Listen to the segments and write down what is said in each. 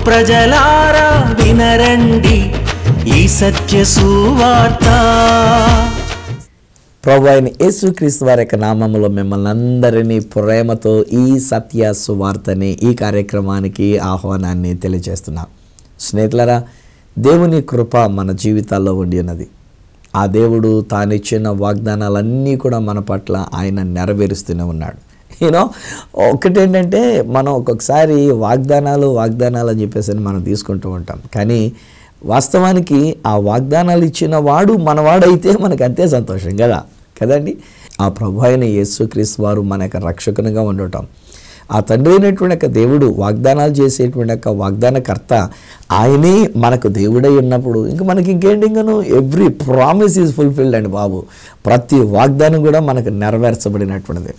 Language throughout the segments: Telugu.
ప్రజలారా వినరండి ఈ సత్య సువార్త. ప్రభు అయిన యేసుక్రీస్తు వారి యొక్క నామములో మిమ్మల్ని అందరినీ ప్రేమతో ఈ సత్య సువార్తని ఈ కార్యక్రమానికి ఆహ్వానాన్ని తెలియజేస్తున్నాం. స్నేహితులారా, దేవుని కృప మన జీవితాల్లో ఉండి ఉన్నది. ఆ దేవుడు తానిచ్చిన వాగ్దానాలన్నీ కూడా మన పట్ల ఆయన నెరవేరుస్తూనే ఉన్నాడు. ఒకటేంటంటే మనం ఒక్కొక్కసారి వాగ్దానాలు అని చెప్పేసి మనం తీసుకుంటూ ఉంటాం. కానీ వాస్తవానికి ఆ వాగ్దానాలు ఇచ్చిన వాడు మనవాడైతే మనకు అంతే సంతోషం కదండి. ఆ ప్రభు అయిన యేసుక్రీస్తు వారు మన యొక్క రక్షకునిగా ఉండటం, ఆ తండ్రి అయినటువంటి యొక్క దేవుడు వాగ్దానాలు చేసేటువంటి యొక్క వాగ్దానకర్త ఆయనే మనకు దేవుడై ఉన్నప్పుడు ఇంకా మనకి ఇంకేంటి, ఇంకను ఎవ్రీ ప్రామిస్ ఈజ్ ఫుల్ఫిల్డ్ అండి బాబు. ప్రతి వాగ్దానం కూడా మనకు నెరవేర్చబడినటువంటిది.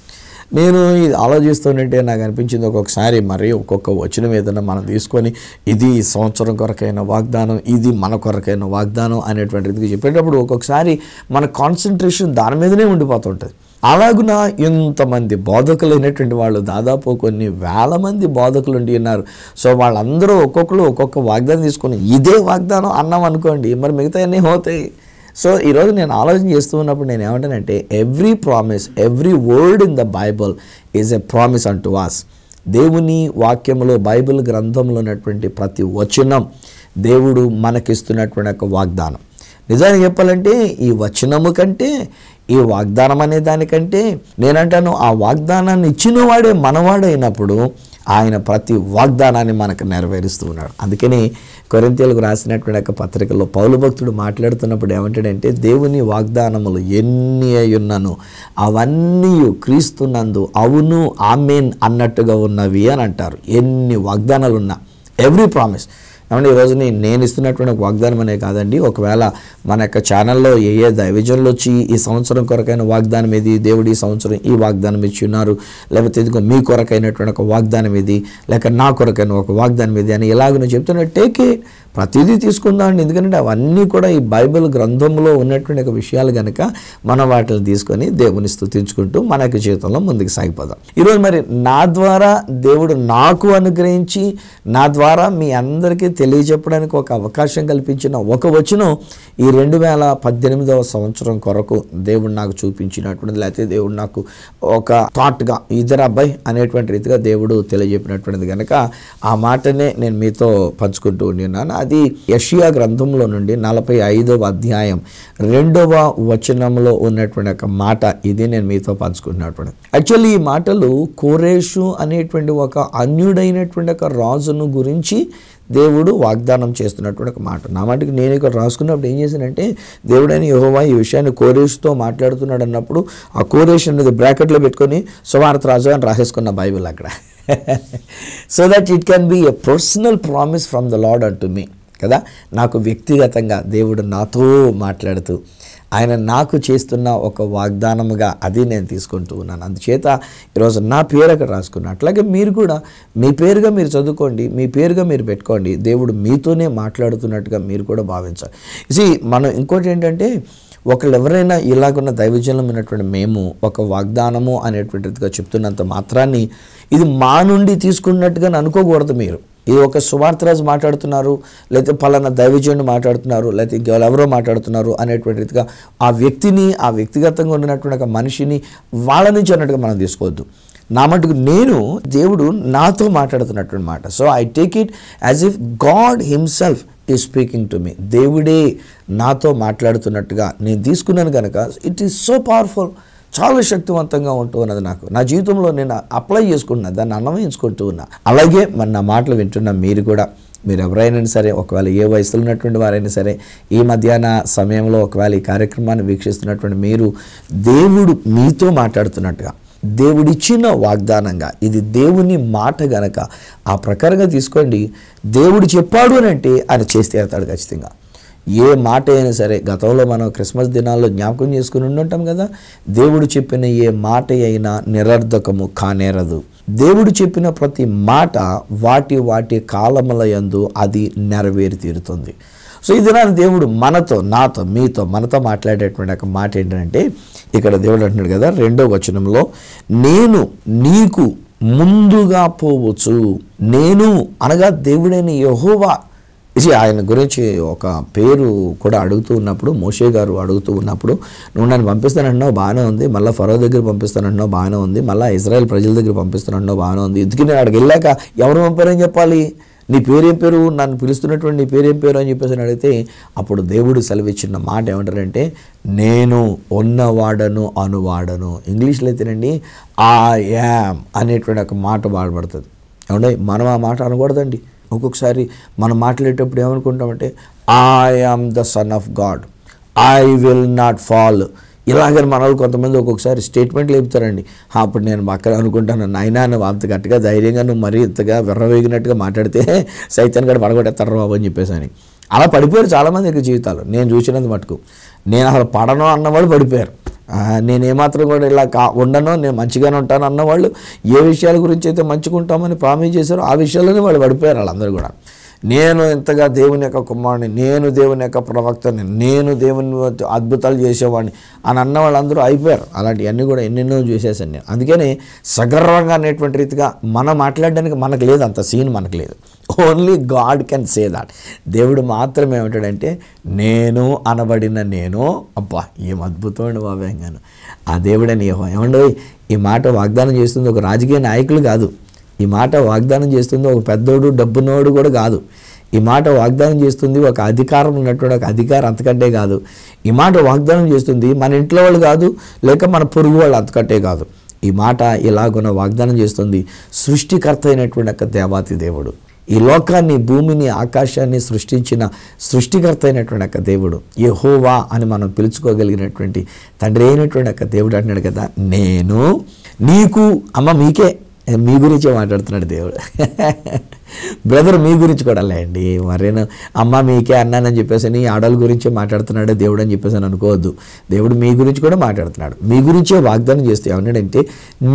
నేను ఇది ఆలోచిస్తుంటే నాకు అనిపించింది, ఒక్కొక్కసారి మరి ఒక్కొక్క వచనం ఏదైనా మనం తీసుకొని ఇది సంవత్సరం కొరకైన వాగ్దానం, ఇది మన కొరకైన వాగ్దానం అనేటువంటిది చెప్పేటప్పుడు ఒక్కొక్కసారి మన కాన్సన్ట్రేషన్ దాని మీదనే ఉండిపోతుంటుంది. అలాగున ఇంతమంది బోధకులు అయినటువంటి వాళ్ళు దాదాపు కొన్ని వేల మంది బోధకులు ఉండి ఉన్నారు. సో వాళ్ళందరూ ఒక్కొక్కరు ఒక్కొక్క వాగ్దానం తీసుకొని ఇదే వాగ్దానం అన్నాం అనుకోండి, మరి మిగతా అన్నీ పోతాయి. సో ఈరోజు నేను ఆలోచన చేస్తూ ఉన్నప్పుడు నేను ఏమంటానంటే, every promise, every word in the Bible is a promise unto us. దేవుని వాక్యంలో, బైబిల్ గ్రంథంలో ఉన్నటువంటి ప్రతి వచనం దేవుడు మనకిస్తున్నటువంటి ఒక వాగ్దానం. నిజానికి చెప్పాలంటే ఈ వచనము కంటే, ఈ వాగ్దానం అనే దానికంటే నేనంటాను ఆ వాగ్దానాన్ని ఇచ్చిన వాడే మనవాడైనప్పుడు ఆయన ప్రతి వాగ్దానాన్ని మనకు నెరవేరుస్తూ ఉన్నాడు. అందుకని కొరింథీయులకు రాసినటువంటి ఒక పత్రికలో పౌలు భక్తుడు మాట్లాడుతున్నప్పుడు ఏమంటాడంటే, దేవుని వాగ్దానములు ఎన్ని అయ్యున్నను అవన్నీ క్రీస్తునందు అవును ఆమేన్ అన్నట్టుగా ఉన్నవి అని అంటారు. ఎన్ని వాగ్దానాలు ఉన్నా, ఎవ్రీ ప్రామిస్. ఏమంటే ఈరోజు నేను ఇస్తున్నటువంటి వాగ్దానం అనే కాదండి, ఒకవేళ మన యొక్క ఛానల్లో ఏ దైవజనులు వచ్చి ఈ సంవత్సరం కొరకైన వాగ్దానం ఇది, దేవుడు ఈ సంవత్సరం ఈ వాగ్దానం ఇచ్చి ఉన్నారు, లేకపోతే ఇదిగో మీ కొరకైనటువంటి ఒక వాగ్దానం ఇది, లేక నా కొరకైన ఒక వాగ్దానం ఇది అని ఇలాగ చెప్తున్నా, టేకే ప్రతిదీ తీసుకుందామండి. ఎందుకంటే అవన్నీ కూడా ఈ బైబిల్ గ్రంథంలో ఉన్నటువంటి ఒక విషయాలు కనుక మనం వాటిని తీసుకొని దేవుని స్తుతించుకుంటూ మన యొక్క జీవితంలో ముందుకు సాగిపోదాం. ఈరోజు మరి నా ద్వారా దేవుడు నాకు అనుగ్రహించి నా ద్వారా మీ అందరికీ తెలియజెప్పడానికి ఒక అవకాశం కల్పించిన ఒక వచనం ఈ 2018వ సంవత్సరం కొరకు దేవుడు నాకు చూపించినటువంటిది, లేకపోతే దేవుడు నాకు ఒక థాట్గా ఇద్దరు అబ్బాయి అనేటువంటి రీతిగా దేవుడు తెలియజెప్పినటువంటిది కనుక ఆ మాటనే నేను మీతో పంచుకుంటూ ఉన్నాను. అది యెషయా గ్రంథంలో నుండి 45వ అధ్యాయం 2వ వచనంలో ఉన్నటువంటి ఒక మాట. ఇది నేను మీతో పంచుకుంటున్నటువంటి. యాక్చువల్లీ ఈ మాటలు కోరేషు అనేటువంటి ఒక అన్యుడైనటువంటి ఒక రాజును గురించి దేవుడు వాగ్దానం చేస్తున్నటువంటి ఒక మాట. నా మాటకి నేను ఇక్కడ రాసుకున్నప్పుడు ఏం చేశానంటే, దేవుడైన యెహోవా ఈ విషయాన్ని కోరేషుతో మాట్లాడుతున్నాడు అన్నప్పుడు ఆ కోరేష్ అనేది బ్రాకెట్లో పెట్టుకొని సువార్త రాజు అని రాసేసుకున్న బైబిల్ అక్కడ. So that it can be a personal promise from the lord అంటు మీ కదా. నాకు వ్యక్తిగతంగా దేవుడు నాతో మాట్లాడుతూ ఆయన నాకు చేస్తున్న ఒక వాగ్దానముగా అది నేను తీసుకుంటూ ఉన్నాను. అందుచేత ఈరోజు నా పేరు అక్కడ రాసుకున్నా. అట్లాగే మీరు కూడా మీ పేరుగా మీరు చదువుకోండి, మీ పేరుగా మీరు పెట్టుకోండి. దేవుడు మీతోనే మాట్లాడుతున్నట్టుగా మీరు కూడా భావించాలి. ఇది మనం ఇంకోటి ఏంటంటే, ఒకళ్ళు ఎవరైనా ఇలాగున్న దైవజనం ఉన్నటువంటి మేము ఒక వాగ్దానము అనేటువంటిదిగా చెప్తున్నంత మాత్రాన్ని ఇది మా నుండి తీసుకున్నట్టుగా అనుకోకూడదు. మీరు ఇది ఒక సువార్తరాజు మాట్లాడుతున్నారు, లేకపోతే పలానా దైవజనుడు మాట్లాడుతున్నారు, లేకపోతే ఎవరో మాట్లాడుతున్నారు అనేటువంటి రీతిగా ఆ వ్యక్తిని, ఆ వ్యక్తిగతంగా ఉన్నటువంటి ఒక మనిషిని వాళ్ళ నుంచి అన్నట్టుగా మనం తీసుకోవద్దు. నా మటుకు నేను దేవుడు నాతో మాట్లాడుతున్నటువంటి మాట. So I take it as if God himself is speaking to me. దేవుడే నాతో మాట్లాడుతున్నట్టుగా నేను తీసుకున్నాను కనుక ఇట్ ఈస్ సో పవర్ఫుల్, చాలా శక్తివంతంగా ఉంటూ ఉన్నది. నాకు నా జీవితంలో నేను అప్లై చేసుకుంటున్నా, దాన్ని అన్వయించుకుంటూ ఉన్నా. అలాగే మరి నా మాటలు వింటున్న మీరు కూడా, మీరు ఎవరైనా సరే, ఒకవేళ ఏ వయసులో ఉన్నటువంటి వారైనా సరే, ఈ మధ్యాహ్న సమయంలో ఒకవేళ ఈ కార్యక్రమాన్ని వీక్షిస్తున్నటువంటి మీరు, దేవుడు మీతో మాట్లాడుతున్నట్టుగా, దేవుడిచ్చిన వాగ్దానంగా, ఇది దేవుని మాట గనక ఆ ప్రకారంగా తీసుకోండి. దేవుడు చెప్పాడు అని అంటే ఆయన చేస్తే అవుతాడు ఖచ్చితంగా. ఏ మాట అయినా సరే, గతంలో మనం క్రిస్మస్ దినాల్లో జ్ఞాపకం చేసుకుని ఉండుంటాం కదా, దేవుడు చెప్పిన ఏ మాట అయినా నిరర్ధకము కానేరదు. దేవుడు చెప్పిన ప్రతి మాట వాటి వాటి కాలముల యందు అది నెరవేరి తీరుతుంది. సో ఈ దినాన్ని దేవుడు మనతో, నాతో, మీతో, మనతో మాట్లాడేటువంటి ఒక మాట ఏంటంటే, ఇక్కడ దేవుడు అంటున్నాడు కదా 2వ వచనంలో, నేను నీకు ముందుగా పోవచ్చు. నేను అనగా దేవుడైన యెహోవా. ఇది ఆయన గురించి ఒక పేరు కూడా అడుగుతూ ఉన్నప్పుడు, మోషే గారు అడుగుతూ ఉన్నప్పుడు, నువ్వు నన్ను పంపిస్తానంటున్నావు బాగానే ఉంది, మళ్ళీ ఫరో దగ్గర పంపిస్తానంటున్నావు బాగానే ఉంది, మళ్ళీ ఇజ్రాయెల్ ప్రజల దగ్గర పంపిస్తానంటున్నావు బాగానే ఉంది, ఎందుకు నేను అక్కడికి వెళ్ళాక ఎవరు పంపారని చెప్పాలి, నీ పేరేం పేరు, నన్ను పిలుస్తున్నటువంటి నీ పేరేం పేరు అని చెప్పేసి అడిగితే అప్పుడు దేవుడు సెలవిచ్చిన మాట ఏమంటారంటే, నేను ఉన్నవాడను అనువాడను. ఇంగ్లీష్లో అయితేనండి ఐ యామ్ అనేటువంటి ఒక మాట వాడబడుతుంది. ఏమంటే మనం ఆ మాట అనకూడదండి. ఒక్కొక్కసారి మనం మాట్లాడేటప్పుడు ఏమనుకుంటామంటే I am the son of God, I will not fall, ఇలాగని మన వాళ్ళు కొంతమంది ఒక్కొక్కసారి స్టేట్మెంట్లు చెప్తారండి. అప్పుడు నేను అక్కడ అనుకుంటాను, నాయనా నువ్వు అంత గట్టిగా ధైర్యంగా నువ్వు మరీ ఇంతగా విర్రవేగినట్టుగా మాట్లాడితే సైతాన్ గడ పడగొట్టేస్తారు బాబు అని చెప్పేసి అని. అలా పడిపోయారు చాలామంది యొక్క జీవితాలు. నేను చూసినంత మటుకు నేను అసలు పడను అన్నవాళ్ళు పడిపోయారు. నేను ఏమాత్రం కూడా ఇలా ఉండను, నేను మంచిగానే ఉంటాను అన్నవాళ్ళు ఏ విషయాల గురించి అయితే మంచిగా ఉంటామని ప్రామిస్ చేశారో ఆ విషయాల్లోనే వాళ్ళు పడిపోయారు. వాళ్ళందరూ కూడా నేను ఇంతగా దేవుని యొక్క కుమారుని, నేను దేవుని యొక్క ప్రవక్తని, నేను దేవుని అద్భుతాలు చేసేవాడిని అని అన్న వాళ్ళందరూ అయిపోయారు. అలాంటివన్నీ కూడా ఎన్నెన్నో చూసేసాను నేను. అందుకని సగర్వంగా అనేటువంటి రీతిగా మనం మాట్లాడడానికి మనకు లేదు, అంత సీన్ మనకు లేదు. Only God can say that. దేవుడు మాత్రమే ఏమంటాడంటే నేను అనబడిన నేను. అబ్బా ఏం అద్భుతమైన బాబాయంగాను ఆ దేవుడని ఏమండో. ఈ మాట వాగ్దానం చేస్తుంది ఒక రాజకీయ నాయకులు కాదు, ఈ మాట వాగ్దానం చేస్తుంది ఒక పెద్దోడు డబ్బునోడు కూడా కాదు, ఈ మాట వాగ్దానం చేస్తుంది ఒక అధికారం ఉన్నటువంటి ఒక అధికారం అంతకంటే కాదు, ఈ మాట వాగ్దానం చేస్తుంది మన ఇంట్లో వాళ్ళు కాదు, లేక మన పొరుగు వాళ్ళు అంతకంటే కాదు. ఈ మాట ఇలాగున్న వాగ్దానం చేస్తుంది సృష్టికర్త అయినటువంటి ఒక దేవాతి దేవుడు, ఈ లోకాన్ని భూమిని ఆకాశాన్ని సృష్టించిన సృష్టికర్త అయినటువంటి ఒక దేవుడు, యెహోవా అని మనం పిలుచుకోగలిగినటువంటి తండ్రి అయినటువంటి ఒక దేవుడు అంటున్నాడు కదా, నేను నీకు. అమ్మ మీకే, మీ గురించే మాట్లాడుతున్నాడు దేవుడు. బ్రదర్ మీ గురించి కూడా లేండి, మరేనా అమ్మ మీకే అన్నానని చెప్పేసి అని ఆడవాళ్ళ గురించే మాట్లాడుతున్నాడు దేవుడు అని చెప్పేసి అని అనుకోవద్దు. దేవుడు మీ గురించి కూడా మాట్లాడుతున్నాడు, మీ గురించే వాగ్దానం చేస్తే ఏమన్నాడంటే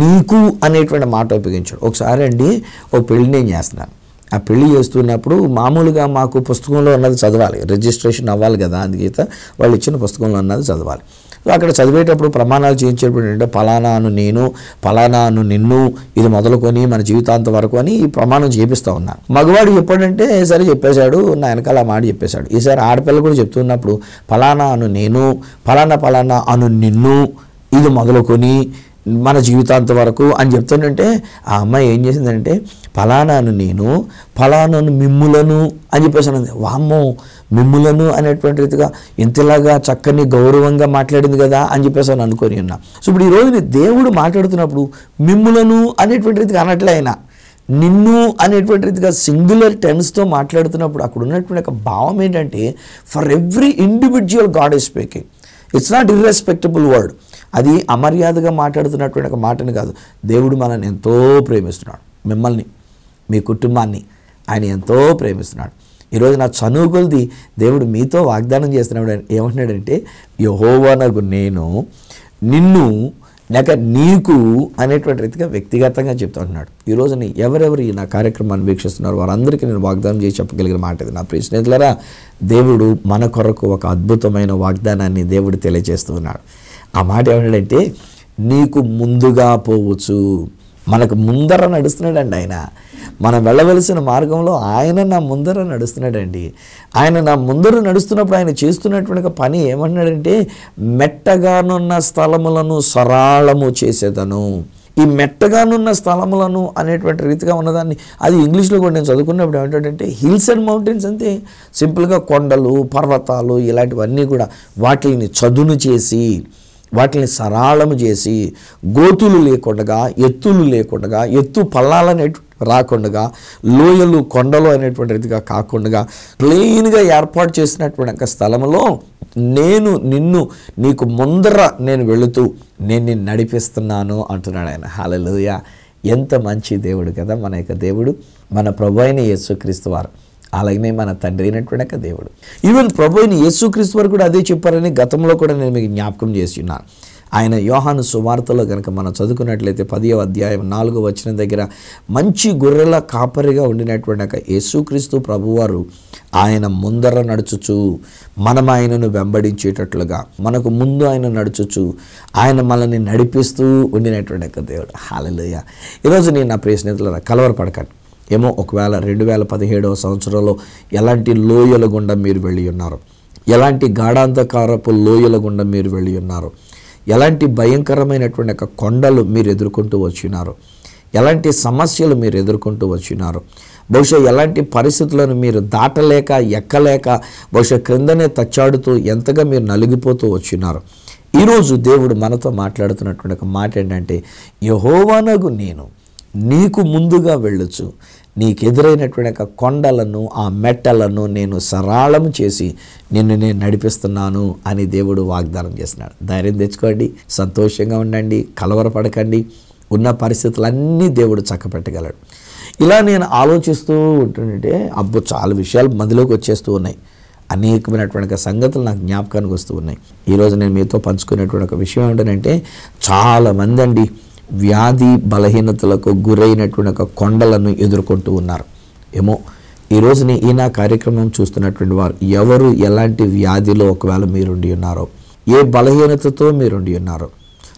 నీకు అనేటువంటి మాట ఉపయోగించాడు. ఒకసారి అండి ఒక పెళ్లి నేను చేస్తున్నాను, ఆ పెళ్లి చేస్తున్నప్పుడు మామూలుగా మాకు పుస్తకంలో ఉన్నది చదవాలి, రిజిస్ట్రేషన్ అవ్వాలి కదా, అందుచేత వాళ్ళు ఇచ్చిన పుస్తకంలో ఉన్నది చదవాలి. సో అక్కడ చదివేటప్పుడు ప్రమాణాలు చేయించేటప్పుడు ఏంటంటే ఫలానా అను నేను, ఫలానా అను నిన్ను, ఇది మొదలుకొని మన జీవితాంతం వరకు అని ఈ ప్రమాణం చేపిస్తూ ఉన్నాను. మగవాడు చెప్పాడంటే సరే చెప్పేశాడు, నా వెనకాల మాట చెప్పేశాడు. ఈసారి ఆడపిల్ల కూడా చెప్తున్నప్పుడు ఫలానా అను నేను, ఫలానా అను నిన్ను, ఇది మొదలుకొని మన జీవితాంతం వరకు అని చెప్తుందంటే ఆ అమ్మాయి ఏం చేసిందంటే ఫలానాను నేను, ఫలానాను మిమ్ములను అని చెప్పేసి అన్నది. వామ్మో మిమ్ములను అనేటువంటి రీతిగా ఇంతలాగా చక్కని గౌరవంగా మాట్లాడింది కదా అని చెప్పేసి అని అనుకొని ఉన్నా. సో ఇప్పుడు ఈరోజు దేవుడు మాట్లాడుతున్నప్పుడు మిమ్ములను అనేటువంటి రీతిగా అనట్లే అయినా నిన్ను అనేటువంటి రీతిగా సింగులర్ టెన్స్తో మాట్లాడుతున్నప్పుడు అక్కడ ఉన్నటువంటి ఒక భావం ఏంటంటే for every individual God is speaking. It's not irrespectable word. అది అమర్యాదగా మాట్లాడుతున్నటువంటి ఒక మాటని కాదు. దేవుడు మనల్ని ఎంతో ప్రేమిస్తున్నాడు, మిమ్మల్ని మీ కుటుంబాన్ని ఆయన ఎంతో ప్రేమిస్తున్నాడు. ఈరోజు నా చనువు కొలిది దేవుడు మీతో వాగ్దానం చేస్తున్నాడు. ఏమంటున్నాడంటే యెహోవానగు నేను నిన్ను లేక నీకు అనేటువంటి రీతిగా వ్యక్తిగతంగా చెప్తా ఉంటున్నాడు. ఈరోజు ఎవరెవరు ఈ నా కార్యక్రమాన్ని వీక్షిస్తున్నారు వారందరికీ నేను వాగ్దానం చేసి చెప్పగలిగిన మాట ఇది. నా ప్రియ స్నేహితులారా, దేవుడు మన కొరకు ఒక అద్భుతమైన వాగ్దానాన్ని దేవుడు తెలియజేస్తూ ఉన్నాడు. ఆ మాట ఏమంటాడంటే నీకు ముందుగా పోవచ్చు. మనకు ముందర నడుస్తున్నాడండి ఆయన. మనం వెళ్ళవలసిన మార్గంలో ఆయన నా ముందర నడుస్తున్నాడండి. ఆయన నా ముందర నడుస్తున్నప్పుడు ఆయన చేస్తున్నటువంటి పని ఏమంటున్నాడంటే మెట్టగానున్న స్థలములను సరళము చేసేదను. ఈ మెట్టగానున్న స్థలములను అనేటువంటి రీతిగా ఉన్నదాన్ని అది ఇంగ్లీష్లో కూడా నేను చదువుకున్నప్పుడు ఏమంటాడంటే హిల్స్ అండ్ మౌంటైన్స్. అంతే సింపుల్గా కొండలు పర్వతాలు ఇలాంటివన్నీ కూడా వాటిని చదును చేసి వాటిని సరళము చేసి గోతులు లేకుండా ఎత్తులు లేకుండా ఎత్తు పల్లాలనే రాకుండా లోయలు కొండలు అనేటువంటి రీతిగా కాకుండా ప్లెయిన్గా ఏర్పాటు చేసినటువంటి ఒక స్థలంలో నేను నిన్ను నీకు ముందర నేను వెళుతూ నేను నిన్ను నడిపిస్తున్నాను అంటున్నాడు ఆయన. హల్లెలూయా! ఎంత మంచి దేవుడు కదా మన యొక్క దేవుడు, మన ప్రభు అయిన యేసుక్రీస్తు వారు. అలాగనే మన తండ్రి అయినటువంటి దేవుడు. ఈవెన్ ప్రభు అయిన యేసుక్రీస్తు వారు కూడా అదే చెప్పారని గతంలో కూడా నేను మీకు జ్ఞాపకం చేసి ఉన్నాను. ఆయన యోహాను సువార్తలో కనుక మనం చదువుకున్నట్లయితే 10వ అధ్యాయం 4వ వచనం దగ్గర మంచి గొర్రెల కాపరిగా ఉండినటువంటి యేసుక్రీస్తు ప్రభువారు ఆయన ముందర నడుచుచు మనం ఆయనను వెంబడించేటట్లుగా మనకు ముందు ఆయన నడుచుచు ఆయన మనల్ని నడిపిస్తూ ఉండినటువంటి దేవుడు. హల్లెలూయా. ఈరోజు నేను నా ప్రియ స్నేహితులారా, కలవరపడకండి. ఏమో ఒకవేళ 2017వ సంవత్సరంలో ఎలాంటి లోయల గుండా మీరు వెళ్ళి ఉన్నారు, ఎలాంటి గాఢాంధకారపు లోయల గుండా మీరు వెళ్ళి ఉన్నారు, ఎలాంటి భయంకరమైనటువంటి కొండలు మీరు ఎదుర్కొంటూ వచ్చినారు, ఎలాంటి సమస్యలు మీరు ఎదుర్కొంటూ వచ్చినారు, బహుశా ఎలాంటి పరిస్థితులను మీరు దాటలేక ఎక్కలేక బహుశా క్రిందనే తచ్చాడుతూ ఎంతగా మీరు నలిగిపోతూ వచ్చినారు. ఈరోజు దేవుడు మనతో మాట్లాడుతున్నటువంటి ఒక మాట ఏంటంటే, యెహోవానగు నేను నీకు ముందుగా వెళ్ళొచ్చు, నీకు ఎదురైనటువంటి కొండలను ఆ మెట్టలను నేను సరళం చేసి నిన్ను నేను నడిపిస్తున్నాను అని దేవుడు వాగ్దానం చేస్తున్నాడు. ధైర్యం తెచ్చుకోండి, సంతోషంగా ఉండండి, కలవరపడకండి. ఉన్న పరిస్థితులన్నీ దేవుడు చక్కపెట్టగలడు. ఇలా నేను ఆలోచిస్తూ ఉంటుంటే అబ్బో చాలా విషయాలు మధ్యలోకి వచ్చేస్తూ ఉన్నాయి. అనేకమైనటువంటి సంగతులు నాకు జ్ఞాపకానికి వస్తూ ఉన్నాయి. ఈరోజు నేను మీతో పంచుకునేటువంటి ఒక విషయం ఏంటంటే, చాలామంది అండి వ్యాధి బలహీనతలకు గురైనటువంటి ఒక కొండలను ఎదుర్కొంటూ ఉన్నారు. ఏమో ఈరోజుని నా కార్యక్రమం చూస్తున్నటువంటి వారు ఎవరు ఎలాంటి వ్యాధిలో ఒకవేళ మీరుండి ఉన్నారో, ఏ బలహీనతతో మీరుండి ఉన్నారో,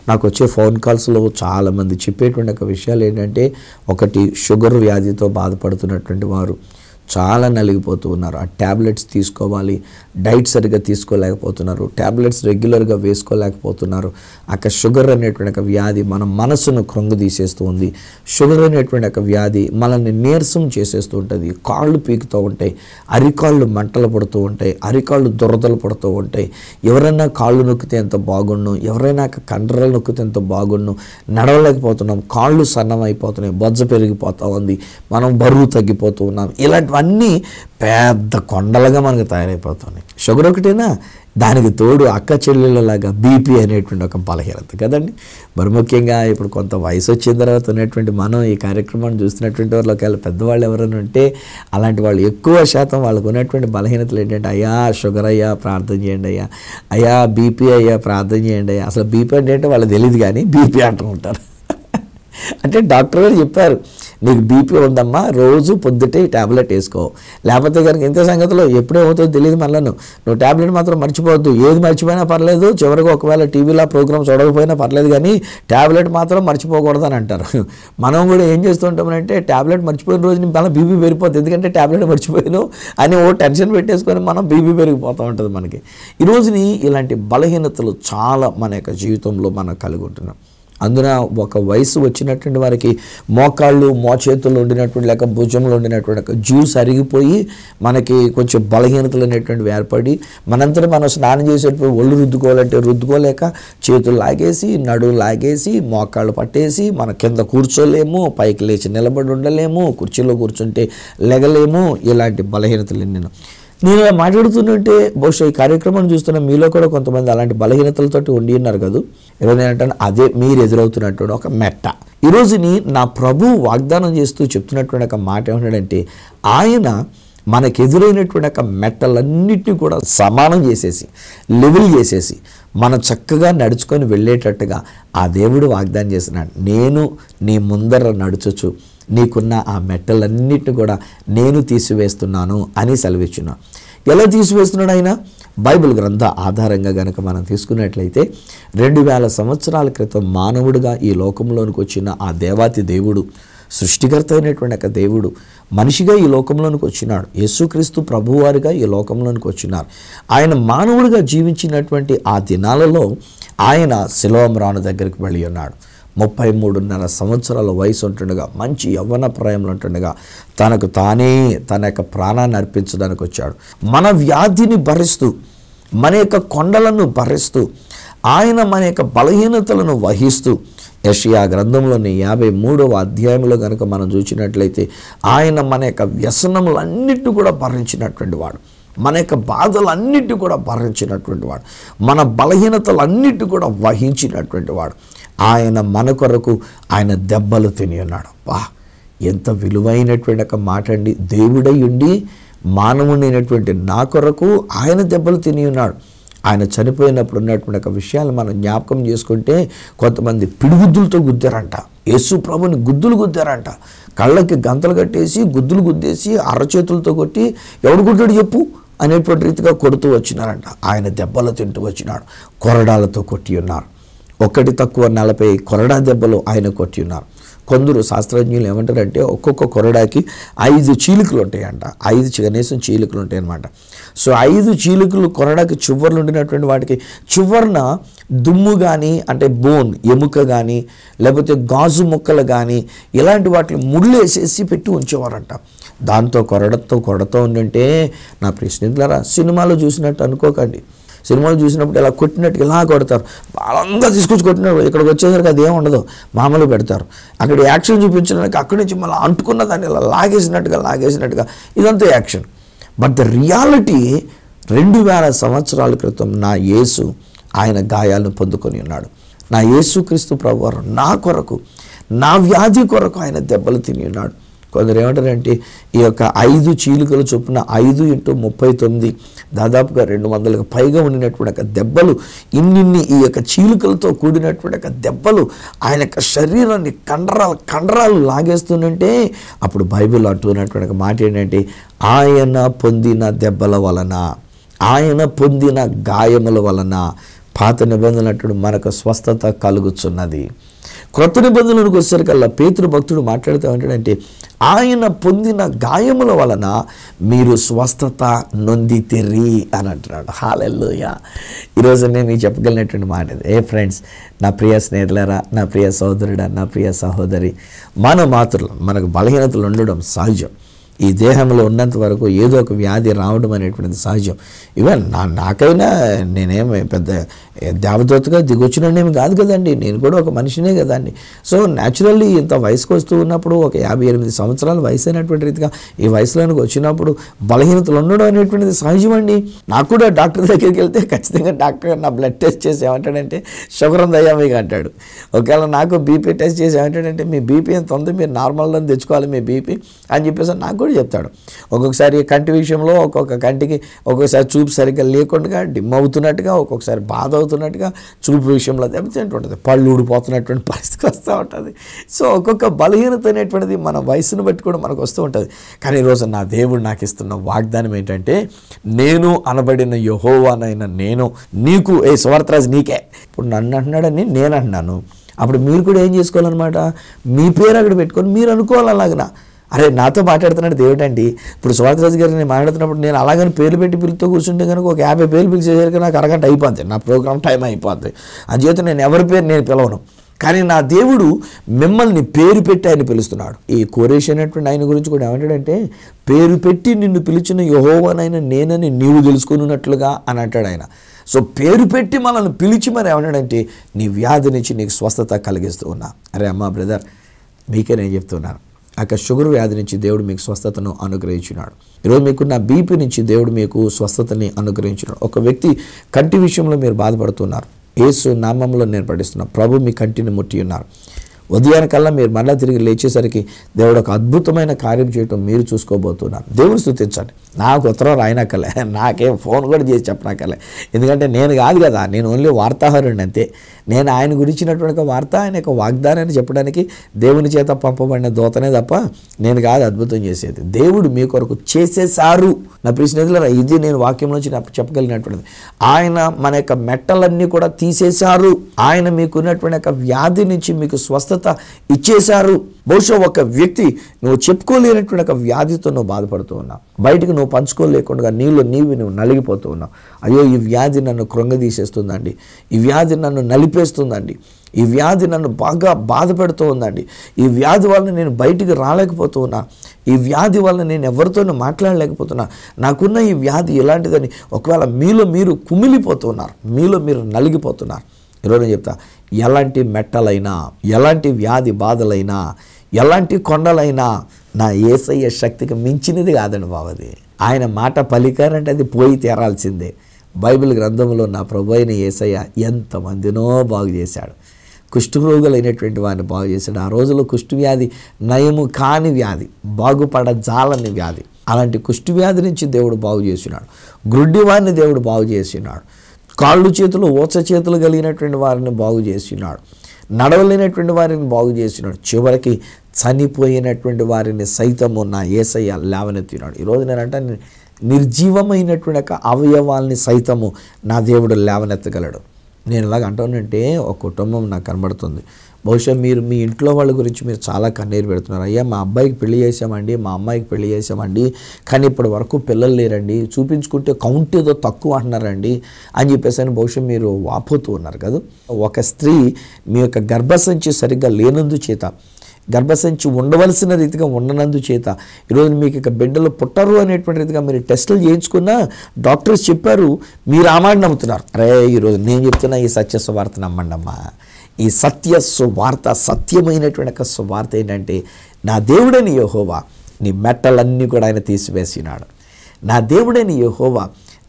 నాకు వచ్చే ఫోన్ కాల్స్లో చాలామంది చెప్పేటువంటి ఒక విషయాలు ఏంటంటే, ఒకటి షుగర్ వ్యాధితో బాధపడుతున్నటువంటి వారు చాలా నలిగిపోతూ ఉన్నారు. ఆ ట్యాబ్లెట్స్ తీసుకోవాలి, డైట్ సరిగ్గా తీసుకోలేకపోతున్నారు, ట్యాబ్లెట్స్ రెగ్యులర్గా వేసుకోలేకపోతున్నారు. అక్కడ షుగర్ అనేటువంటి ఒక వ్యాధి మన మనసును కృంగదీసేస్తూ ఉంది. షుగర్ అనేటువంటి ఒక వ్యాధి మనల్ని నీరసం చేసేస్తూ ఉంటుంది. కాళ్ళు పీకుతూ ఉంటాయి, అరికాళ్ళు మంటలు పడుతూ ఉంటాయి, అరికాళ్ళు దురదలు పడుతూ ఉంటాయి. ఎవరైనా కాళ్ళు నొక్కితే ఎంత బాగుండు, ఎవరైనా కండరాలు నొక్కితే ఎంత బాగుండు, నడవలేకపోతున్నాం, కాళ్ళు సన్నం అయిపోతున్నాయి, బొజ్జ పెరిగిపోతూ ఉంది, మనం బరువు తగ్గిపోతూ ఉన్నాం. ఇలాంటివన్నీ పెద్ద కొండలుగా మనకు తయారైపోతున్నాయి. షుగర్ ఒకటేనా, దానికి తోడు అక్క చెల్లెళ్ళలాగా బీపీ అనేటువంటి ఒక బలహీనత కదండి. మరి ముఖ్యంగా ఇప్పుడు కొంత వయసు వచ్చిన తర్వాత ఉన్నటువంటి మనం ఈ కార్యక్రమాన్ని చూస్తున్నటువంటి వాళ్ళు ఒకవేళ పెద్దవాళ్ళు ఎవరైనా ఉంటే అలాంటి వాళ్ళు ఎక్కువ శాతం వాళ్ళకు ఉన్నటువంటి బలహీనతలు ఏంటంటే, అయ్యా షుగర్ అయ్యా ప్రార్థన చేయండి అయ్యా, అయ్యా బీపీ అయ్యా ప్రార్థన చేయండి అయ్యా. అసలు బీపీ అంటే వాళ్ళకి తెలియదు కానీ బీపీ అంటూ ఉంటారు. అంటే డాక్టర్ గారు చెప్పారు, నీకు బీపీ ఉందమ్మా, రోజు పొద్దుటే ఈ ట్యాబ్లెట్ వేసుకో, లేకపోతే కనుక ఇంత సంగతిలో ఎప్పుడేమవుతుందో తెలియదు. మళ్ళీ నువ్వు ట్యాబ్లెట్ మాత్రం మర్చిపోవద్దు. ఏది మర్చిపోయినా పర్లేదు, చివరికి ఒకవేళ టీవీలో ప్రోగ్రామ్ చూడకపోయినా పర్లేదు, కానీ ట్యాబ్లెట్ మాత్రం మర్చిపోకూడదు అని అంటారు. మనం కూడా ఏం చేస్తుంటామంటే ట్యాబ్లెట్ మర్చిపోయిన రోజు మళ్ళీ బీపీ పెరిగిపోతుంది, ఎందుకంటే ట్యాబ్లెట్ మర్చిపోయాను అని ఓ టెన్షన్ పెట్టేసుకొని మనం బీపీ పెరిగిపోతూ ఉంటుంది మనకి. ఈ రోజుని ఇలాంటి బలహీనతలు చాలా మన యొక్క జీవితంలో మనం కలిగి ఉంటున్నాం. అందున ఒక వయసు వచ్చినటువంటి వారికి మోకాళ్ళు మోచేతులు ఉండినటువంటి లేక భుజంలో ఉండినటువంటి జ్యూస్ అరిగిపోయి మనకి కొంచెం బలహీనతలు అనేటువంటివి ఏర్పడి మనంతటా మనం స్నానం చేసేటప్పుడు ఒళ్ళు రుద్దుకోవాలంటే రుద్దుకోలేక చేతులు లాగేసి నడువు లాగేసి మోకాళ్ళు పట్టేసి మన కింద కూర్చోలేము, పైకి లేచి నిలబడి ఉండలేము, కుర్చీలో కూర్చుంటే లెగలేము. ఇలాంటి బలహీనతలు నేను మాట్లాడుతుంటే బహుశా ఈ కార్యక్రమాన్ని చూస్తున్న మీలో కూడా కొంతమంది అలాంటి బలహీనతలతో ఉండి ఉన్నారు కదా. ఈరోజు ఏంటంటే అదే మీరు ఎదురవుతున్నటువంటి ఒక మెట్ట. ఈరోజుని నా ప్రభు వాగ్దానం చేస్తూ చెప్తున్నటువంటి ఒక మాట ఏమంటాడంటే, ఆయన మనకెదురైనటువంటి ఒక మెట్టలన్నిటినీ కూడా సమానం చేసేసి లెవెల్ చేసేసి మనం చక్కగా నడుచుకొని వెళ్ళేటట్టుగా ఆ దేవుడు వాగ్దానం చేస్తున్నాడు. నేను నీ ముందర నడుచుచు నీకున్న ఆ మెట్టలన్నిటిని కూడా నేను తీసివేస్తున్నాను అని సెలవిచ్చున్నాను. ఎలా తీసివేస్తున్నాడు ఆయన? బైబిల్ గ్రంథ ఆధారంగా కనుక మనం తీసుకున్నట్లయితే 2000 సంవత్సరాల క్రితం మానవుడిగా ఈ లోకంలోనికి వచ్చిన ఆ దేవాతి దేవుడు, సృష్టికర్త అయినటువంటి ఒక దేవుడు మనిషిగా ఈ లోకంలోనికి వచ్చినాడు. యేసుక్రీస్తు ప్రభువారిగా ఈ లోకంలోనికి వచ్చినారు. ఆయన మానవుడిగా జీవించినటువంటి ఆ దినాలలో ఆయన శిలోమ్రాను దగ్గరికి వెళ్ళి ఉన్నాడు. 33.5 సంవత్సరాల వయసు ఉంటుండగా, మంచి యవ్వన ప్రాయంలో ఉంటుండగా తనకు తానే తన యొక్క ప్రాణాన్ని అర్పించడానికి వచ్చాడు. మన వ్యాధిని భరిస్తూ, మన యొక్క కొండలను భరిస్తూ, ఆయన మన యొక్క బలహీనతలను వహిస్తూ, యెషయా గ్రంథంలోని 53వ అధ్యాయంలో కనుక మనం చూసినట్లయితే ఆయన మన యొక్క వ్యసనములన్నిటిని కూడా భరించినటువంటి వాడు, మన యొక్క బాధలన్నిటి కూడా భరించినటువంటి వాడు, మన బలహీనతలన్నిటి కూడా వహించినటువంటి వాడు. ఆయన మన కొరకు ఆయన దెబ్బలు తిని ఉన్నాడు. ఎంత విలువైనటువంటి ఒక మాట అండి. దేవుడై ఉండి మానవుడైనటువంటి నా కొరకు ఆయన దెబ్బలు తిని ఉన్నాడు. ఆయన చనిపోయినప్పుడు ఉన్నటువంటి ఒక విషయాలు మనం జ్ఞాపకం చేసుకుంటే, కొంతమంది పిడిగుద్దులతో గుద్దారంట, యేసు ప్రభుని గుద్దులు గుద్దారంట, కళ్ళకి గంతలు కట్టేసి గుద్దులు గుద్దేసి అరచేతులతో కొట్టి ఎవడు కొట్టాడు చెప్పు అనేటువంటి రీతిగా కొడుతూ వచ్చినారంట. ఆయన దెబ్బలు తింటూ వచ్చినాడు, కొరడాలతో కొట్టి ఉన్నారు. 1 తక్కువ 40 కొరడా దెబ్బలు ఆయన కొట్టి ఉన్నారు. కొందరు శాస్త్రజ్ఞులు ఏమంటారంటే ఒక్కొక్క కొరడాకి 5 చీలికలు ఉంటాయంట, 5 కనీసం చీలికలు ఉంటాయి అన్నమాట. సో 5 చీలికలు కొరడాకి చివర్లు ఉండినటువంటి వాటికి చివరన దుమ్ము కానీ, అంటే బోన్ ఎముక కానీ, లేకపోతే గాజు ముక్కలు కానీ ఇలాంటి వాటిని ముళ్ళు వేసేసి పెట్టి ఉంచేవారంట. దాంతో కొరడతో ఉండంటే నా ప్రశ్నితులారా, సినిమాలో చూసినట్టు అనుకోకండి. సినిమాలు చూసినప్పుడు ఇలా కొట్టినట్టు ఇలా కొడతారు, బలంగా తీసుకొచ్చి కొట్టినప్పుడు ఇక్కడికి వచ్చేసరికి అది ఏమి ఉండదు, మామూలు పెడతారు. అక్కడ యాక్షన్ చూపించడానికి అక్కడి నుంచి మళ్ళీ అంటుకున్న దాన్ని ఇలా లాగేసినట్టుగా ఇదంతా యాక్షన్. బట్ ద రియాలిటీ 2000 సంవత్సరాల క్రితం నా యేసు ఆయన గాయాలను పొందుకొని ఉన్నాడు. నా యేసుక్రీస్తు ప్రభువారు నా కొరకు, నా వ్యాధి కొరకు ఆయన దెబ్బలు తిని ఉన్నాడు. కొందరు ఏమంటారంటే ఈ యొక్క 5 చీలికల చొప్పున 5 × 39 దాదాపుగా 200కు పైగా ఉండినటువంటి ఒక దెబ్బలు, ఇన్ని ఈ యొక్క చీలికలతో కూడినటువంటి ఒక దెబ్బలు ఆయన యొక్క శరీరాన్ని కండరాలు లాగేస్తుందంటే, అప్పుడు బైబిల్ అంటున్నటువంటి ఒక మాట ఏంటంటే, ఆయన పొందిన దెబ్బల వలన, ఆయన పొందిన గాయముల వలన పాత నిబంధనలు మనకు స్వస్థత కలుగుచున్నది. క్రొత్త నిబంధనలకు వచ్చేసరికల్లా పేతురు భక్తుడు మాట్లాడుతూ ఉంటాడంటే, ఆయన పొందిన గాయముల వలన మీరు స్వస్థత నొందితిరి అని అంటున్నాడు. హల్లెలూయా. ఈరోజు నేను మీకు చెప్పగలిగినటువంటి మాట ఇది. ఫ్రెండ్స్, నా ప్రియ స్నేహితులారా, నా ప్రియ సహోదరుడా, నా ప్రియ సహోదరి, మనకు బలహీనతలు ఉండడం సహజం. ఈ దేహంలో ఉన్నంత వరకు ఏదో ఒక వ్యాధి రావడం అనేటువంటిది సహజం. ఈవెన్ నాకైనా నేనేమి పెద్ద దేవదూతగా దిగొచ్చిననేమి కాదు కదండి, నేను కూడా ఒక మనిషినే కదండి. సో న్యాచురల్లీ ఇంత వయసుకు వస్తూ ఉన్నప్పుడు, ఒక 58 సంవత్సరాల వయసు అయినటువంటి రీతిగా ఈ వయసులోనికి వచ్చినప్పుడు బలహీనతలు ఉండడం అనేటువంటిది సహజం అండి. నాకు కూడా డాక్టర్ దగ్గరికి వెళ్తే ఖచ్చితంగా డాక్టర్ నా బ్లడ్ టెస్ట్ చేసి ఏమంటాడంటే షుగర్ ఉందయ్యా మీకు అంటాడు. ఒకవేళ నాకు బీపీ టెస్ట్ చేసి ఏమంటాడంటే మీ బీపీ ఎంత ఉంది, మీరు నార్మల్గా తెచ్చుకోవాలి మీ బీపీ అని చెప్పేసి నాకు కూడా చెప్తాడు. ఒక్కొక్కసారి కంటి విషయంలో ఒక్కొక్క కంటికి ఒక్కొక్కసారి చూపు సరిగ్గా లేకుండా డిమ్ అవుతున్నట్టుగా, ఒక్కొక్కసారి బాధ అవుతున్నట్టుగా, చూపు విషయంలో దెబ్బతింటుంటుంది, పళ్ళు ఊడిపోతున్నటువంటి పరిస్థితి వస్తూ ఉంటుంది. సో ఒక్కొక్క బలహీనత అనేటువంటిది మన వయసును బట్టి కూడా మనకు వస్తూ ఉంటుంది. కానీ ఈరోజు నా దేవుడు నాకు ఇస్తున్న వాగ్దానం ఏంటంటే, నేను అనబడిన యెహోవానైన నేను నీకు, ఏ సువార్తరాజు నీకే, ఇప్పుడు నన్ను అంటున్నాడని నేను అంటున్నాను, అప్పుడు మీరు కూడా ఏం చేసుకోవాలన్నమాట, మీ పేరు అక్కడ పెట్టుకొని మీరు అనుకోవాలి అలాగనా. అరే నాతో మాట్లాడుతున్నాడు దేవుడు అండి. ఇప్పుడు సువార్తరాజు గారు నేను మాట్లాడుతున్నప్పుడు నేను అలాగని పేర్లు పెట్టి పిలుతో కూర్చుంటే కనుక ఒక 50 పేర్లు పిలిచేసరికి నాకు అరగంట అయిపోద్ది, నా ప్రోగ్రామ్ టైం అయిపోద్ది. అందుచేత నేను ఎవరి పేరు నేను పిలవను. కానీ నా దేవుడు మిమ్మల్ని పేరు పెట్టి ఆయన పిలుస్తున్నాడు. ఈ కోరేష్ అనేటువంటి ఆయన గురించి కూడా ఏమంటాడంటే, పేరు పెట్టి నిన్ను పిలిచిన యెహోవానైన నేనని నీవు తెలుసుకున్నట్లుగా అని అంటాడు ఆయన. సో పేరు పెట్టి మనల్ని పిలిచి మరి ఏమంటాడంటే, నీ వ్యాధి నుంచి నీకు స్వస్థత కలిగిస్తూ ఉన్నా. అరే అమ్మా బ్రదర్, మీకే నేను చెప్తున్నాను, అక్కడ షుగర్ వ్యాధి నుంచి దేవుడు మీకు స్వస్థతను అనుగ్రహించినాడు. ఈరోజు మీకున్న బీపీ నుంచి దేవుడు మీకు స్వస్థతని అనుగ్రహించినాడు. ఒక వ్యక్తి కంటి విషయంలో మీరు బాధపడుతున్నారు, యేసు నామములో నేను ప్రకటిస్తున్నా, ప్రభు మీ కంటిని ముట్టి ఉన్నారు. ఉదయానికల్లా మీరు మళ్ళీ తిరిగి లేచేసరికి దేవుడు ఒక అద్భుతమైన కార్యం చేయటం మీరు చూసుకోబోతున్నారు. దేవుని స్తుతించండి. నాకు ఉత్తరం రాయనక్కలే, నాకేం ఫోన్ కూడా చేసి చెప్పనక్కలే, ఎందుకంటే నేను కాదు కదా, నేను ఓన్లీ వార్తాహరుడిని అంతే. నేను ఆయన గురించినటువంటి ఒక వార్త, ఆయన యొక్క వాగ్దానాన్ని చెప్పడానికి దేవుని చేత పంపబడిన దూతనే తప్ప నేను కాదు అద్భుతం చేసేది. దేవుడు మీ కొరకు చేసేశారు. నా ప్రియ స్నేహితులారా, ఇది నేను వాక్యం నుంచి చెప్పగలిగినటువంటిది. ఆయన మన యొక్క మెట్టలన్నీ కూడా తీసేశారు. ఆయన మీకున్నటువంటి యొక్క వ్యాధి నుంచి మీకు స్వస్థత ఇచ్చేశారు. బహుశా ఒక వ్యక్తి నువ్వు చెప్పుకోలేనటువంటి ఒక వ్యాధితో నువ్వు బాధపడుతూ ఉన్నావు, బయటికి నువ్వు పంచుకోలేకుండా నువ్వు నలిగిపోతూ ఉన్నావు. అయ్యో ఈ వ్యాధి నన్ను కృంగదీసేస్తుందండి, ఈ వ్యాధి నన్ను నలిపేస్తుందండి, ఈ వ్యాధి నన్ను బాగా బాధ పెడుతూ ఉందండి, ఈ వ్యాధి వల్ల నేను బయటికి రాలేకపోతూ ఉన్నా, ఈ వ్యాధి వల్ల నేను ఎవరితోనూ మాట్లాడలేకపోతున్నా, నాకున్న ఈ వ్యాధి ఎలాంటిదని ఒకవేళ మీలో మీరు కుమిలిపోతున్నారు, మీలో మీరు నలిగిపోతున్నారు. ఈరోజు నేను చెప్తా, ఎలాంటి మెట్టలైనా, ఎలాంటి వ్యాధి బాధలైనా, ఎలాంటి కొండలైనా నా యేసయ్య శక్తికి మించినది కాదండి బావది. ఆయన మాట పలికారంటే అది పోయి తీరాల్సిందే. బైబిల్ గ్రంథంలో నా ప్రభు అయిన యేసయ్య ఎంతమందినో బాగు చేశాడు. కుష్ఠరోగులైనటువంటి వారిని బాగు చేశాడు. ఆ రోజుల్లో కుష్ఠవ్యాధి నయము కాని వ్యాధి, బాగుపడజాలని వ్యాధి. అలాంటి కుష్ఠవ్యాధి నుంచి దేవుడు బాగు చేసినాడు. గ్రుడ్డి వారిని దేవుడు బాగు చేసినాడు. కాళ్ళు చేతులు ఓచ చేతులు కలిగినటువంటి వారిని బాగు చేసినాడు, నడవలేనటువంటి వారిని బాగు చేసినాడు, చివరికి చనిపోయినటువంటి వారిని సైతము నా యేసయ్య లేవనెత్తినాడు. ఈరోజు నేనంటే నిర్జీవమైనటువంటి అవయవాల్ని సైతము నా దేవుడు లేవనెత్తగలడు. నేను ఇలాగ అంటానంటే ఒక కుటుంబం నాకు కనబడుతుంది. బహుశా మీరు మీ ఇంట్లో వాళ్ళ గురించి మీరు చాలా కన్నీరు పెడుతున్నారు. అయ్యా మా అబ్బాయికి పెళ్లి చేసామండి, మా అమ్మాయికి పెళ్లి చేసామండి, కానీ ఇప్పటి వరకు పిల్లలు లేరండి, చూపించుకుంటే కౌంట్ ఏదో తక్కువ అంటున్నారండి అని చెప్పేసి అని బహుశా మీరు వాపోతూ ఉన్నారు కదా. ఒక స్త్రీ మీ యొక్క గర్భసంచి సరిగ్గా లేనందు చేత, గర్భసంచి ఉండవలసిన రీతిగా ఉండనందు చేత ఈరోజు మీకు ఇక బిడ్డలు పుట్టరు అనేటువంటి రీతిగా మీరు టెస్టులు చేయించుకున్నా డాక్టర్స్ చెప్పారు, మీరు ఆ మాట నమ్ముతున్నారు. అరే ఈరోజు నేను చెప్తున్నా ఈ సత్య సువార్త నమ్మండి అమ్మా. ఈ సత్య సువార్త, సత్యమైనటువంటి ఒక సువార్త ఏంటంటే నా దేవుడని యెహోవా నీ మెట్టలన్నీ కూడా ఆయన తీసివేసినాడు. నా దేవుడని యెహోవా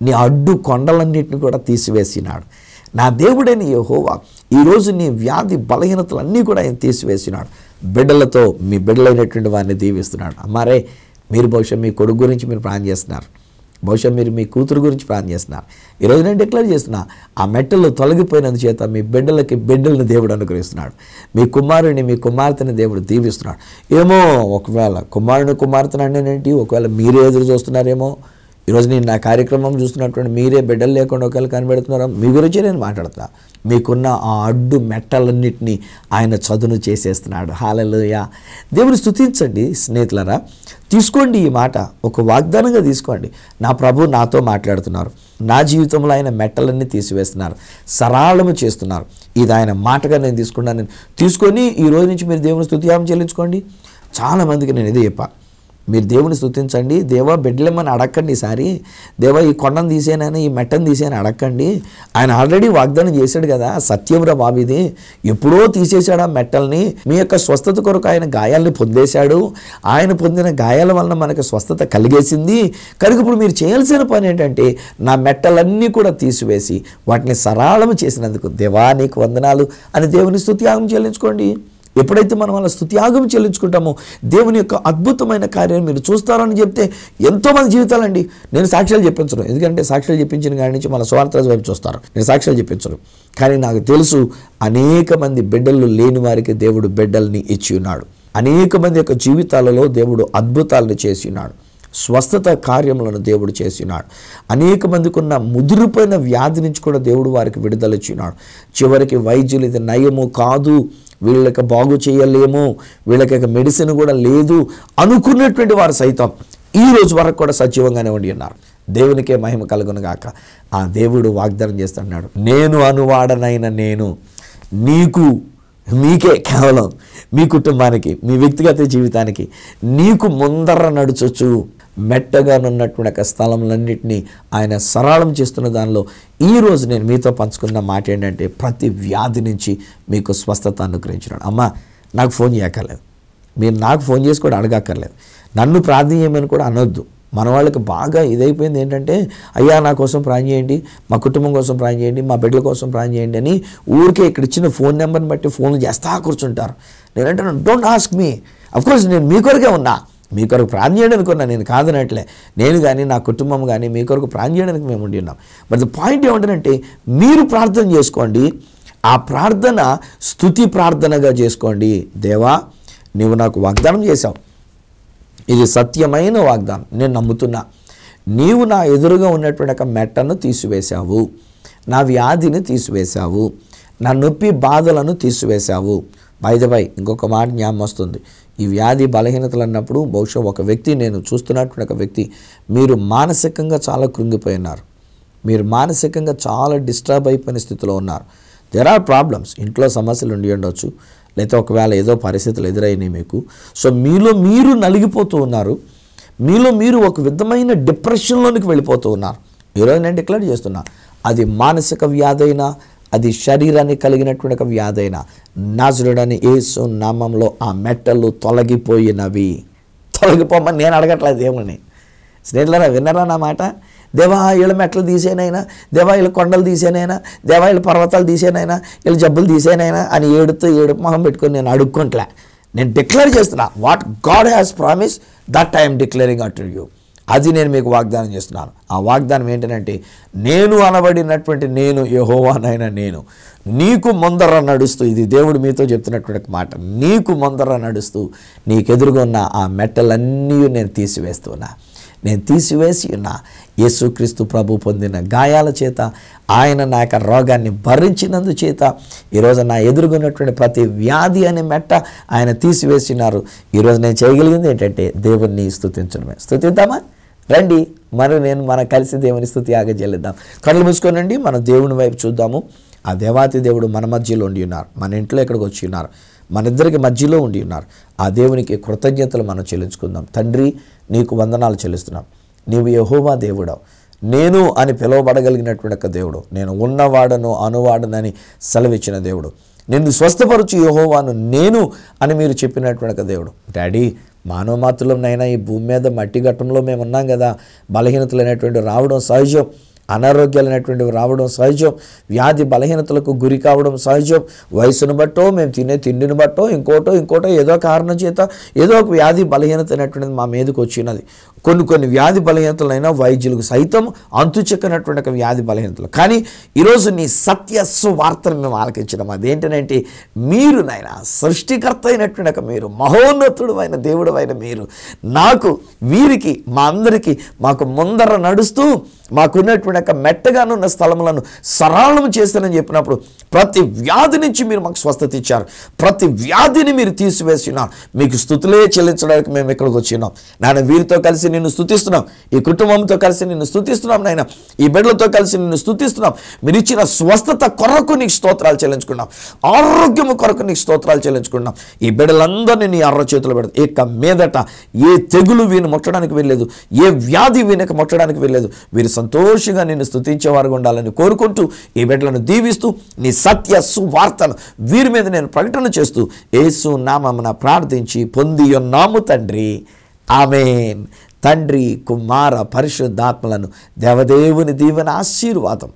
నీ అడ్డు కొండలన్నింటిని కూడా తీసివేసినాడు. నా దేవుడని యెహోవా ఈరోజు నీ వ్యాధి బలహీనతలన్నీ కూడా ఆయన తీసివేసినాడు. బిడ్డలతో మీ బిడ్డలైనటువంటి వారిని దీవిస్తున్నాడు. అమ్మారే మీరు బహుశా మీ కొడుకు గురించి మీరు ప్రార్థన చేస్తున్నారు, బహుశా మీరు మీ కూతురు గురించి ప్రార్థన చేస్తున్నారు. ఈరోజు నేను డిక్లేర్ చేస్తున్నా, ఆ మెట్టలు తొలగిపోయినందుచేత మీ బిడ్డలకి బిడ్డలను దేవుడు అనుగ్రహిస్తున్నాడు. మీ కుమారుని మీ కుమార్తెని దేవుడు దీవిస్తున్నాడు. ఏమో ఒకవేళ కుమారుని కుమార్తెను అంటే ఒకవేళ మీరే ఎదురు చూస్తున్నారేమో. ఈరోజు నేను నా కార్యక్రమం చూస్తున్నటువంటి మీరే బిడ్డలు లేకుండా ఒకవేళ కనిపెడుతున్నారా, మీ గురించి నేను మాట్లాడుతున్నా. మీకున్న ఆ అడ్డు మెట్టలన్నింటినీ ఆయన చదును చేసేస్తున్నాడు. హల్లెలూయా. దేవుని స్తుతించండి స్నేహితులారా. తీసుకోండి ఈ మాట, ఒక వాగ్దానంగా తీసుకోండి. నా ప్రభు నాతో మాట్లాడుతున్నారు, నా జీవితంలో ఆయన మెట్టలన్నీ తీసివేస్తున్నారు, సరళము చేస్తున్నారు. ఇది ఆయన మాటగా నేను తీసుకున్నాను. నేను తీసుకొని ఈ రోజు నుంచి మీరు దేవుని స్తుతియాగం చెల్లించుకోండి. చాలామందికి నేను ఇదే చెప్పా, మీరు దేవుని స్తుతించండి. దేవా బిడ్డలేమని అడగండి. ఈసారి దేవా ఈ కొండను తీసేనని ఈ మెట్టను తీసేయని అడగండి. ఆయన ఆల్రెడీ వాగ్దానం చేశాడు కదా, సత్యంరా బాబు ఇది, ఎప్పుడో తీసేశాడు ఆ మెట్టల్ని. మీ యొక్క స్వస్థత కొరకు ఆయన గాయాలని పొందేశాడు. ఆయన పొందిన గాయాల వలన మనకు స్వస్థత కలిగేసింది కనుక ఇప్పుడు మీరు చేయాల్సిన పని ఏంటంటే నా మెట్టలన్నీ కూడా తీసివేసి వాటిని సరళం చేసినందుకు దేవా నీకు వందనాలు అని దేవుని స్తుతియాగం చెల్లించుకోండి. ఎప్పుడైతే మనం అలా స్తుతియాగం చెల్లించుకుంటామో దేవుని యొక్క అద్భుతమైన కార్యాన్ని మీరు చూస్తారని చెప్తే ఎంతోమంది జీవితాలండి. నేను సాక్ష్యాలు చెప్పించను, ఎందుకంటే సాక్ష్యాలు చెప్పించిన కాడి నుంచి మన స్వార్థ వైపు చూస్తారు. నేను సాక్ష్యాలు చెప్పించను, కానీ నాకు తెలుసు అనేక మంది బిడ్డలు లేని వారికి దేవుడు బిడ్డల్ని ఇచ్చి ఉన్నాడు. అనేక మంది యొక్క జీవితాలలో దేవుడు అద్భుతాలను చేసి ఉన్నాడు. స్వస్థత కార్యములను దేవుడు చేసినాడు. అనేక మందికి ఉన్న ముదిరిపోయిన వ్యాధి నుంచి కూడా దేవుడు వారికి విడుదల ఇచ్చినాడు. చివరికి వైద్యులు ఇది నయము కాదు, వీళ్ళకి బాగు చేయలేము, వీళ్ళకి మెడిసిన్ కూడా లేదు అనుకున్నటువంటి వారు సైతం ఈ రోజు వరకు కూడా సజీవంగానే ఉండి ఉన్నారు. దేవునికే మహిమ కలుగును గాక. ఆ దేవుడు వాగ్దానం చేస్తున్నాడు, నేను అనువాడనైన నేను నీకు, మీకే, కేవలం మీ కుటుంబానికి, మీ వ్యక్తిగత జీవితానికి నీకు ముందర నడుచొచ్చు మెట్టగానున్నటువంటి ఒక స్థలంలన్నింటినీ ఆయన సరళం చేస్తున్న దానిలో ఈరోజు నేను మీతో పంచుకున్న మాట ఏంటంటే ప్రతి వ్యాధి నుంచి మీకు స్వస్థత అనుగ్రహించినాడు. అమ్మ నాకు ఫోన్ చేయక్కర్లేదు, మీరు నాకు ఫోన్ చేసి కూడా అడగక్కర్లేదు, నన్ను ప్రార్థన చేయమని కూడా అనొద్దు. మన వాళ్ళకి బాగా ఇదైపోయింది ఏంటంటే, అయ్యా నా కోసం ప్రార్థన చేయండి, మా కుటుంబం కోసం ప్రార్థన చేయండి, మా బిడ్డల కోసం ప్రార్థన చేయండి అని ఊరికే ఇక్కడ ఇచ్చిన ఫోన్ నెంబర్ని బట్టి ఫోన్లు చేస్తా కూర్చుంటారు. నేనంటే డోంట్ ఆస్క్ మీ, అఫ్కోర్స్ నేను మీ కొరకే ఉన్నా, మీ కొరకు ప్రార్థన చేయడానికి ఉన్నా, నేను కాదనట్లే. నేను కానీ నా కుటుంబం కానీ మీ కొరకు ప్రార్థన చేయడానికి మేము ఉండి ఉన్నాం. బట్ ద పాయింట్ ఏమంటారంటే మీరు ప్రార్థన చేసుకోండి, ఆ ప్రార్థన స్తుతి ప్రార్థనగా చేసుకోండి. దేవా నీవు నాకు వాగ్దానం చేశావు, ఇది సత్యమైన వాగ్దానం, నేను నమ్ముతున్నా. నీవు నా ఎదురుగా ఉన్నటువంటి ఒక మెట్టను తీసివేశావు, నా వ్యాధిని తీసివేశావు, నా నొప్పి బాధలను తీసివేశావు. బై ద బై ఇంకొక మాట జ్ఞాపకం వస్తుంది, ఈ వ్యాధి బలహీనతలు అన్నప్పుడు బహుశా ఒక వ్యక్తి, నేను చూస్తున్నటువంటి ఒక వ్యక్తి, మీరు మానసికంగా చాలా కృంగిపోయినారు, మీరు మానసికంగా చాలా డిస్టర్బ్ అయిపోయిన స్థితిలో ఉన్నారు. దెర్ ఆర్ ప్రాబ్లమ్స్, ఇంట్లో సమస్యలు ఉండి ఉండొచ్చు, లేకపోతే ఒకవేళ ఏదో పరిస్థితులు ఎదురైనాయి మీకు. సో మీలో మీరు నలిగిపోతూ ఉన్నారు, మీలో మీరు ఒక విధమైన డిప్రెషన్లోనికి వెళ్ళిపోతూ ఉన్నారు. ఈరోజు నేను డిక్లేర్ చేస్తున్నా, అది మానసిక వ్యాధైనా, అది శరీరానికి కలిగినటువంటి ఒక వ్యాధైనా, నాజరుడని యేసు నామంలో ఆ మెట్టలు తొలగిపోయినవి. తొలగిపోమని నేను అడగట్లేదు దేవుని. స్నేహితులారా విన్నారా నా మాట? దేవా వీళ్ళ మెట్లు తీసేనైనా, దేవా వీళ్ళ కొండలు తీసేనైనా, దేవా వీళ్ళ పర్వతాలు తీసేనైనా, వీళ్ళ జబ్బులు తీసేనైనా అని ఏడుపు మొహం పెట్టుకొని నేను అడుక్కుంటలే. నేను డిక్లేర్ చేస్తున్నా, what God has promise that I'm declaring at you. అది నేను మీకు వాగ్దానం చేస్తున్నాను. ఆ వాగ్దానం ఏంటంటే, నేను అనబడినటువంటి నేను యెహోవానైన నేను నీకు ముందర నడుస్తూ, ఇది దేవుడు మీతో చెప్తున్నటువంటి మాట, నీకు ముందర నడుస్తూ నీకెదురుగా ఉన్న ఆ మెట్టలన్నీ నేను తీసివేస్తున్నా. నేను తీసివేసి ఉన్నా. యేసుక్రీస్తు ప్రభు పొందిన గాయాల చేత, ఆయన నా యొక్క రోగాన్ని భరించినందు చేత ఈరోజు నా ఎదుర్కొన్నటువంటి ప్రతి వ్యాధి అనే మెట్ట ఆయన తీసివేసినారు. ఈరోజు నేను చేయగలిగింది ఏంటంటే దేవుణ్ణి స్తుతించడమే. స్తుతిద్దామా? రండి, మనం కలిసి దేవుని స్తుతి యాగం చెల్లిద్దాం. కళ్ళు మూసుకోనండి, మనం దేవుని వైపు చూద్దాము. ఆ దేవాతి దేవుడు మన మధ్యలో ఉండి ఉన్నారు, మన ఇంట్లో ఎక్కడికి వచ్చి ఉన్నారు, మన ఇద్దరికి మధ్యలో ఉండి ఉన్నారు. ఆ దేవునికి కృతజ్ఞతలు మనం చెల్లించుకుందాం. తండ్రి, నీకు వందనాలు చెల్లిస్తున్నాం. నీవు యెహోవా దేవుడవు, నేను అని పిలువబడగలిగినటువంటి ఒక దేవుడు, నేను ఉన్నవాడను అనువాడనని సెలవిచ్చిన దేవుడు, నిన్ను స్వస్థపరచు యెహోవాను నేను అని మీరు చెప్పినటువంటి ఒక దేవుడు. డాడీ, మానవ మాతృలనైనా ఈ భూమి మీద మట్టి ఘట్టంలో మేము ఉన్నాం కదా, బలహీనతలు అనేటువంటి రావడం సహజం, అనారోగ్యాలు అనేటువంటివి రావడం సహజం, వ్యాధి బలహీనతలకు గురి కావడం సహజం. వయసును బట్టో, మేము తినే తిండిని బట్టో, ఇంకోటో ఏదో కారణం చేత ఏదో ఒక వ్యాధి బలహీనత అనేటువంటిది మా మీదకి వచ్చినది. కొన్ని వ్యాధి బలహీనతలైనా వైద్యులకు సైతం అంతుచెక్కనటువంటి ఒక వ్యాధి బలహీనతలు. కానీ ఈరోజు నీ సత్య సువార్తను మేము ఆలకించడం అదేంటంటే, మీరు నాయన సృష్టికర్త అయినటువంటి ఒక మీరు, మహోన్నతుడు అయిన దేవుడు అయిన మీరు, నాకు వీరికి మా అందరికీ మాకు ముందర నడుస్తూ మాకున్నటువంటి యొక్క మెట్టగానున్న స్థలములను సరళం చేస్తానని చెప్పినప్పుడు ప్రతి వ్యాధి నుంచి మీరు మాకు స్వస్థత ఇచ్చారు. ప్రతి వ్యాధిని మీరు తీసివేస్తున్నారు. మీకు స్తుతులే చెల్లించడానికి మేము ఇక్కడికి వచ్చినాం నాయన. వీరితో కలిసి నిన్ను స్తుతిస్తున్నాం, ఈ కుటుంబంతో కలిసి నిన్ను స్తుతిస్తున్నాం నాయన, ఈ బిడ్డలతో కలిసి నిన్ను స్తుతిస్తున్నాం. మీరు ఇచ్చిన స్వస్థత కొరకు నీకు స్తోత్రాలు చెల్లించుకున్నాం, ఆరోగ్యము కొరకు నీకు స్తోత్రాలు చెల్లించుకున్నాం. ఈ బిడ్డలందరినీ నీ అర్ర చేతులు పెడతాం. ఇక మీదట ఏ తెగులు వీని ముట్టడానికి వెళ్ళలేదు, ఏ వ్యాధి వీనికి ముట్టడానికి వెళ్ళలేదు. వీరు సంతోషంగా నిన్ను స్తుతించేవారుగా ఉండాలని కోరుకుంటూ ఈ బిడ్డలను దీవిస్తూ నీ సత్య సువార్తను వీరి మీద నేను ప్రకటన చేస్తూ యేసు నామమున ప్రార్థించి పొంది ఉన్నాము తండ్రి, ఆమేన్. తండ్రి, కుమార, పరిశుద్ధాత్మలను దేవదేవుని దీవెన, ఆశీర్వాదం,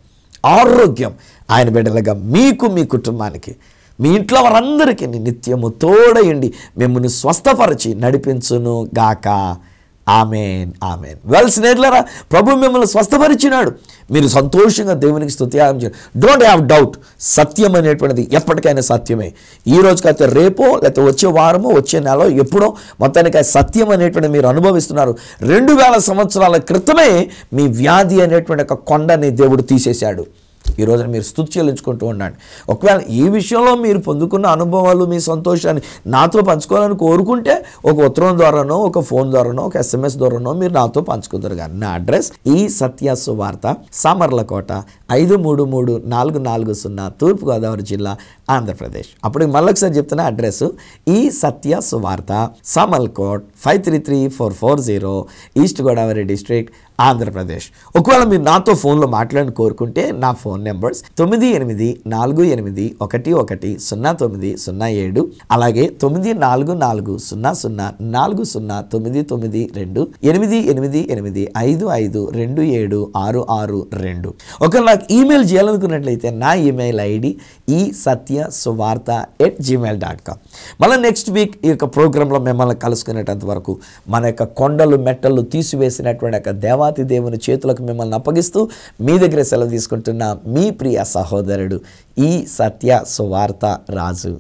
ఆరోగ్యం ఆయన బిడ్డలుగా మీకు, మీ కుటుంబానికి, మీ ఇంట్లో వారందరికీ నిత్యము తోడయండి మిమ్మల్ని స్వస్థపరిచి నడిపించును గాక. Amen, amen. వెల్ స్నేహితులారా, ప్రభు మిమ్మల్ని స్వస్థపరిచినాడు. మీరు సంతోషంగా దేవునికి స్తుతియాగం చేయండి. డోంట్ హ్యావ్ డౌట్, సత్యం అనేటువంటిది ఎప్పటికైనా సత్యమే. ఈ రోజుకైతే రేపో, లేకపోతే వచ్చే వారమో, వచ్చే నెల, ఎప్పుడో మొత్తానికి సత్యం అనేటువంటి మీరు అనుభవిస్తున్నారు. 2000 సంవత్సరాల క్రితమే మీ వ్యాధి అనేటువంటి ఒక కొండని దేవుడు తీసేశాడు. ఈ రోజున మీరు స్తుతి చెల్లించుకుంటూ ఉండండి. ఒకవేళ ఈ విషయంలో మీరు పొందుకున్న అనుభవాలు, మీ సంతోషాన్ని నాతో పంచుకోవాలని కోరుకుంటే ఒక ఉత్తరం ద్వారానో, ఒక ఫోన్ ద్వారానో, ఒక SMS ద్వారానో మీరు నాతో పంచుకుంటారు. కానీ నా అడ్రస్ ఈ సత్య సువార్త, సామర్లకోట 533440, తూర్పుగోదావరి జిల్లా, ఆంధ్రప్రదేశ్. అప్పుడు మళ్ళొకసారి చెప్తున్న అడ్రస్ ఈ సత్య సువార్త, సామర్లకోట్ 533440, ఈస్ట్ గోదావరి డిస్ట్రిక్ట్, ఆంధ్రప్రదేశ్. ఒకవేళ మీరు నాతో ఫోన్లో మాట్లాడని కోరుకుంటే నా ఫోన్ నెంబర్స్ 9848110907, అలాగే 9440040992, 888855276662. ఒకవేళ నాకు ఈమెయిల్ చేయాలనుకున్నట్లయితే నా ఈమెయిల్ ఐడి ఈ satyasuvartha@gmail.com. మళ్ళీ నెక్స్ట్ వీక్ ఈ యొక్క ప్రోగ్రాంలో మిమ్మల్ని కలుసుకునేటంత వరకు మన యొక్క కొండలు మెట్టలు తీసివేసినటువంటి యొక్క దేవాతి దేవుని చేతులకు మిమ్మల్ని అప్పగిస్తూ మీ దగ్గర సెలవు తీసుకుంటున్న మీ ప్రియ సహోదరుడు ఈ సత్య సువార్త రాజు.